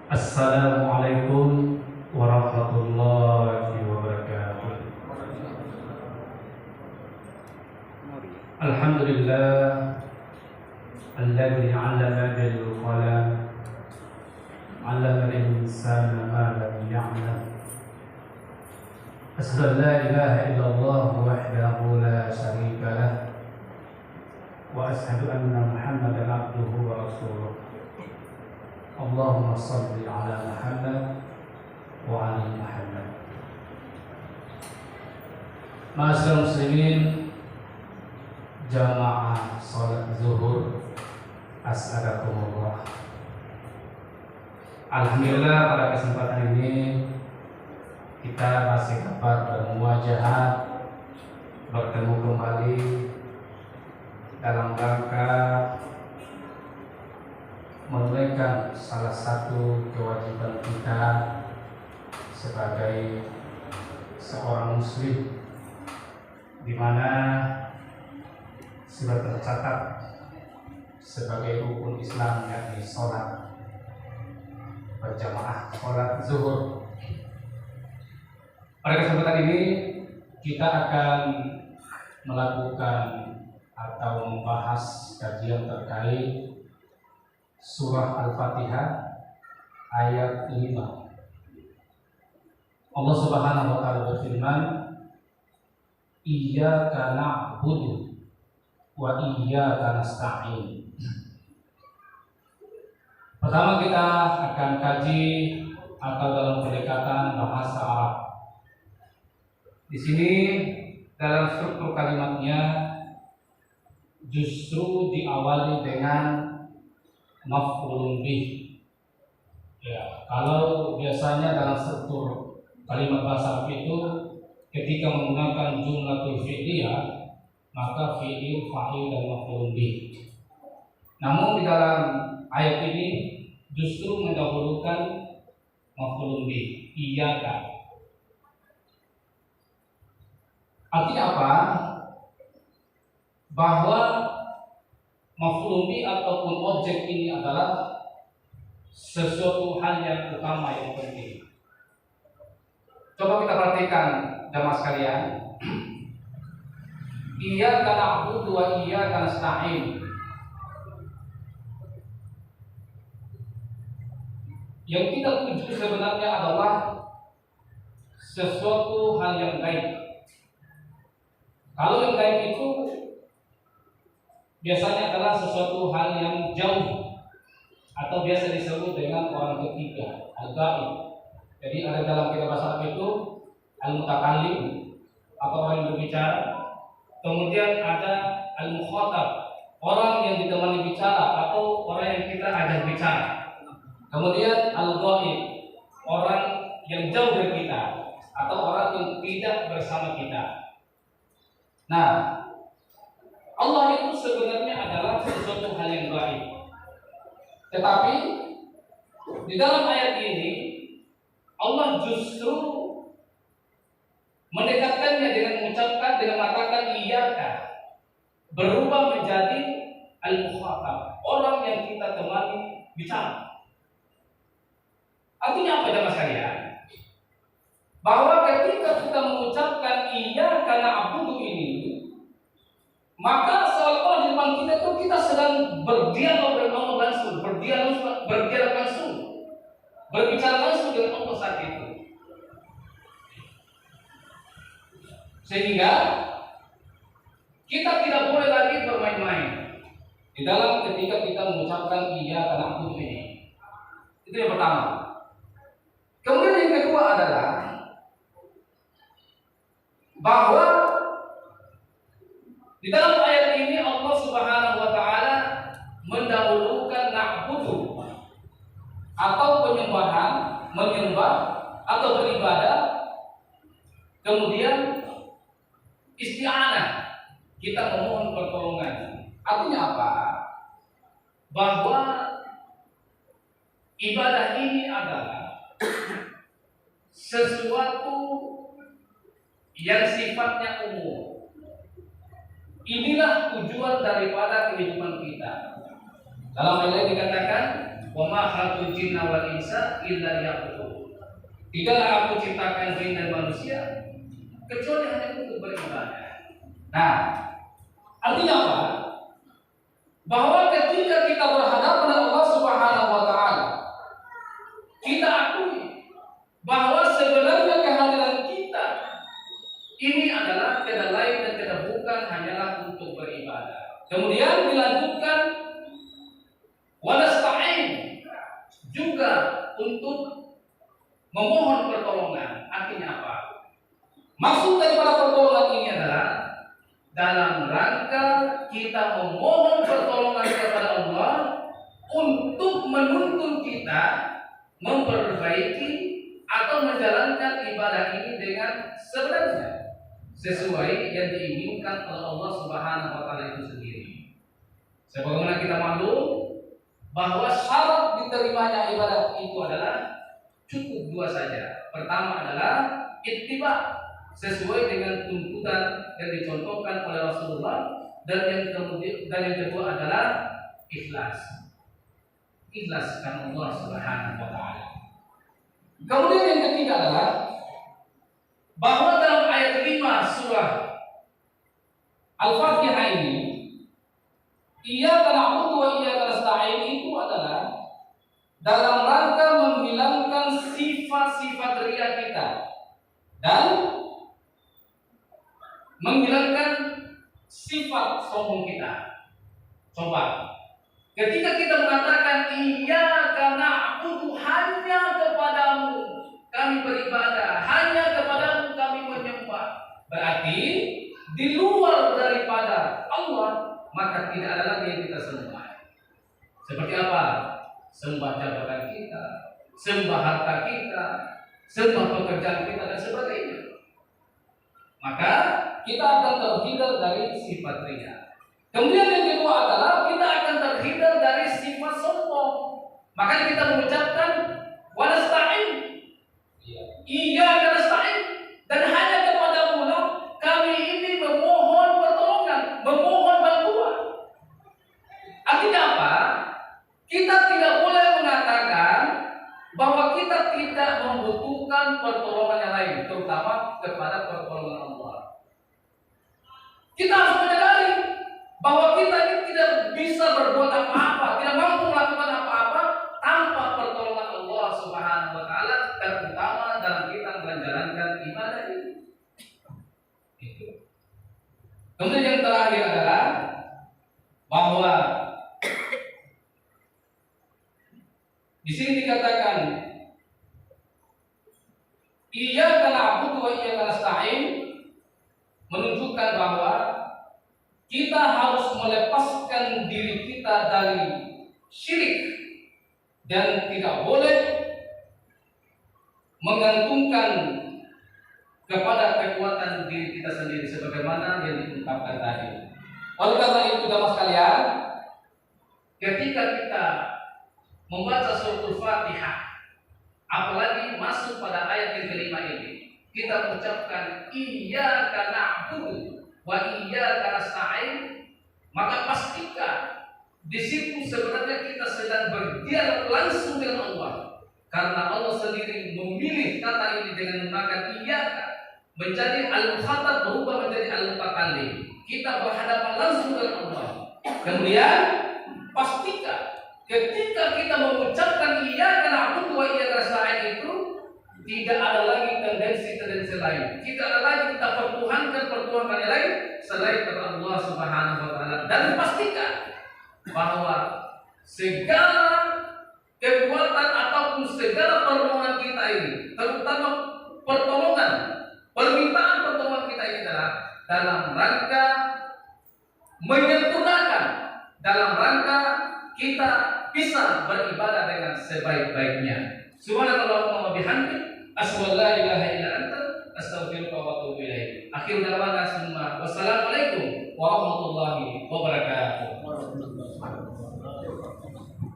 Assalamualaikum warahmatullahi wabarakatuh. Alhamdulillah alladzi 'allama bil qalam 'allama al-insana ma lam ya'lam. Asyhadu an la ilaha illallah wahdahu la syarika lah wa asyhadu anna Muhammadan 'abduhu wa rasuluh. Allahumma shalli ala Muhammad wa ali Muhammad. Ma'asyiral muslimin, jamaah salat zuhur, as'adakumullah. Alhamdulillah pada kesempatan ini kita masih dapat bermuajahah, bertemu kembali dalam rangka menunaikan salah satu kewajiban kita sebagai seorang muslim, di mana sudah tercatat sebagai rukun Islam, yakni sholat berjamaah, sholat zuhur. Pada kesempatan ini kita akan melakukan atau membahas kajian terkait Surah Al-Fatihah ayat 5. Allah Subhanahu wa taala berfirman, "Iyyaka na'budu wa iyyaka nasta'in." Pertama kita akan kaji atau dalam pendekatan bahasa Arab. Di sini dalam struktur kalimatnya justru diawali dengan maf'ulun bih. Ya, kalau biasanya dalam struktur kalimat bahasa Arab itu ketika menggunakan jumlatul fi'liyah, maka fi'il, fa'il dan maf'ulun bih. Namun di dalam ayat ini justru mendahulukan maf'ulun bih, iyyaka. Artinya apa? Bahwa maf'ulun bih ataupun objek ini adalah sesuatu hal yang utama, yang penting. Coba kita perhatikan jamaah sekalian. Iyyaka na'budu wa iyyaka nasta'in. Yang kita tuju sebenarnya adalah sesuatu hal yang gaib. Kalau yang gaib itu biasanya adalah sesuatu hal yang jauh atau biasa disebut dengan orang ketiga, al-ghaib. Jadi ada dalam kitab bahasa Arab itu al-mutakallim atau orang yang berbicara, kemudian ada al-mukhatab, orang yang ditemani bicara atau orang yang kita ajak bicara, kemudian al-ghaib, orang yang jauh dari kita atau orang yang tidak bersama kita. Nah, Allah itu sebenarnya adalah sesuatu hal yang gaib. Tetapi di dalam ayat ini Allah justru mendekatkannya dengan mengucapkan, dengan mengatakan iyyaka, berubah menjadi al-mukhatab, orang yang kita temani bicara. Artinya apa jemaah sekalian? Bahwa ketika kita mengucapkan iyyaka na'budu ini, maka seolah-olah di depan kita itu kita sedang berdialog dengan Allah langsung, berdialog langsung, berbicara langsung dengan Allah saat itu. Sehingga kita tidak boleh lagi bermain-main di dalam ketika kita mengucapkan iyyaka na'budu ini. Itu yang pertama. Kemudian yang kedua adalah bahwa di dalam ayat ini Allah Subhanahu wa taala mendahulukan na'budu atau penyembahan, menyembah atau beribadah, kemudian isti'anah, kita memohon pertolongan. Artinya apa? Bahwa ibadah ini adalah sesuatu yang sifatnya umum. Inilah tujuan daripada kehidupan kita. Dalam ayat lain dikatakan, "Wa ma khalaqtul jinna wal insa illa liya'budun." Tidaklah aku ciptakan jin dan manusia kecuali hanya untuk beribadah. Nah, artinya apa? Bahwa ketika kita berhadapan dengan Allah Subhanahu wa taala, kita akui bahwa sebenarnya kehadiran kita ini adalah tiada lain dan tiada bukan hanyalah untuk beribadah. Kemudian dilanjutkan wa nasta'in, juga untuk memohon pertolongan. Artinya apa? Maksud daripada pertolongan ini adalah dalam rangka kita memohon pertolongan kepada Allah untuk menuntun kita memperbaiki atau menjalankan ibadah ini dengan sebenarnya sesuai yang diinginkan oleh Allah Subhanahu wa taala itu sendiri. Sebagaimana kita maklum bahwa syarat diterimanya ibadah itu adalah cukup dua saja. Pertama adalah ittiba, sesuai dengan tuntutan yang dicontohkan oleh Rasulullah, dan yang kedua adalah ikhlas. Ikhlas karena Allah Subhanahu wa taala. Kemudian yang ketiga adalah bahwa dalam ayat 5 surah Al-Fatihah ini, iyyaka na'budu wa iyyaka nasta'in, itu adalah dalam rangka menghilangkan sifat-sifat riya kita dan menghilangkan sifat sombong kita. Coba, ketika kita mengatakan iyyaka na'budu, hanya kepadamu kami beribadah, hanya kepadamu kami menyembah, berarti di luar daripada Allah maka tidak ada lagi yang kita sembah. Seperti apa? Sembah jabatan kita, sembah harta kita, sembah pekerjaan kita dan sebagainya. Maka kita akan terhindar dari sifat riya. Kemudian yang kedua adalah kita akan terhindar dari sifat sombong. Makanya kita mengucapkan wa nasta'in, iyyaka nasta'in, dan hanya kepadamu lah kami ini memohon pertolongan, memohon bantuan. Artinya apa? Kita tidak boleh mengatakan bahwa kita tidak membutuhkan pertolongan yang lain, terutama kepada pertolongan Allah. Kita harus menyadari bahwa kita ini tidak bisa berbuat apa-apa, tidak mampu melakukan apa-apa tanpa pertolongan Allah Subhanahu wa taala, terutama dalam kita menjalankan ibadah ini. Itu. Kemudian yang terakhir adalah bahwa di sini dikatakan iyyaka na'budu wa iyyaka nasta'in, menunjukkan bahwa kita harus melepaskan diri kita dari syirik dan tidak boleh menggantungkan kepada kekuatan diri kita sendiri sebagaimana yang diungkapkan tadi. Oleh karena itu, jamaah sekalian, ketika kita membaca suratul Fatihah, apalagi masuk pada ayat yang kelima ini, kita mengucapkan iyyaka na'budu wa iyyaka nasta'in, maka pastikan di situ sebenarnya kita sedang berdialog langsung dengan Allah, karena Allah sendiri memilih kata ini dengan menggunakan iyyaka menjadi al-mukhatab, berubah menjadi al-mutakallim. Kita berhadapan langsung dengan Allah. Kemudian pastikan ketika kita mengucapkan iyyaka na'budu wa iyyaka nasta'in itu tidak ada lagi tendensi lain. Tidak ada lagi kita pertuhankan yang lain selain kepada Allah Subhanahu wa taala. Dan pastikan bahwa segala kekuatan ataupun segala permohonan kita ini, terutama permintaan pertolongan kita ini adalah dalam rangka menyempurnakan, dalam rangka kita bisa beribadah dengan sebaik-baiknya. Subhanallahumma wa bihamdik, asyhadu an la ilaha illa anta, astaghfiruka wa atubu ilaik. Akhir da'wana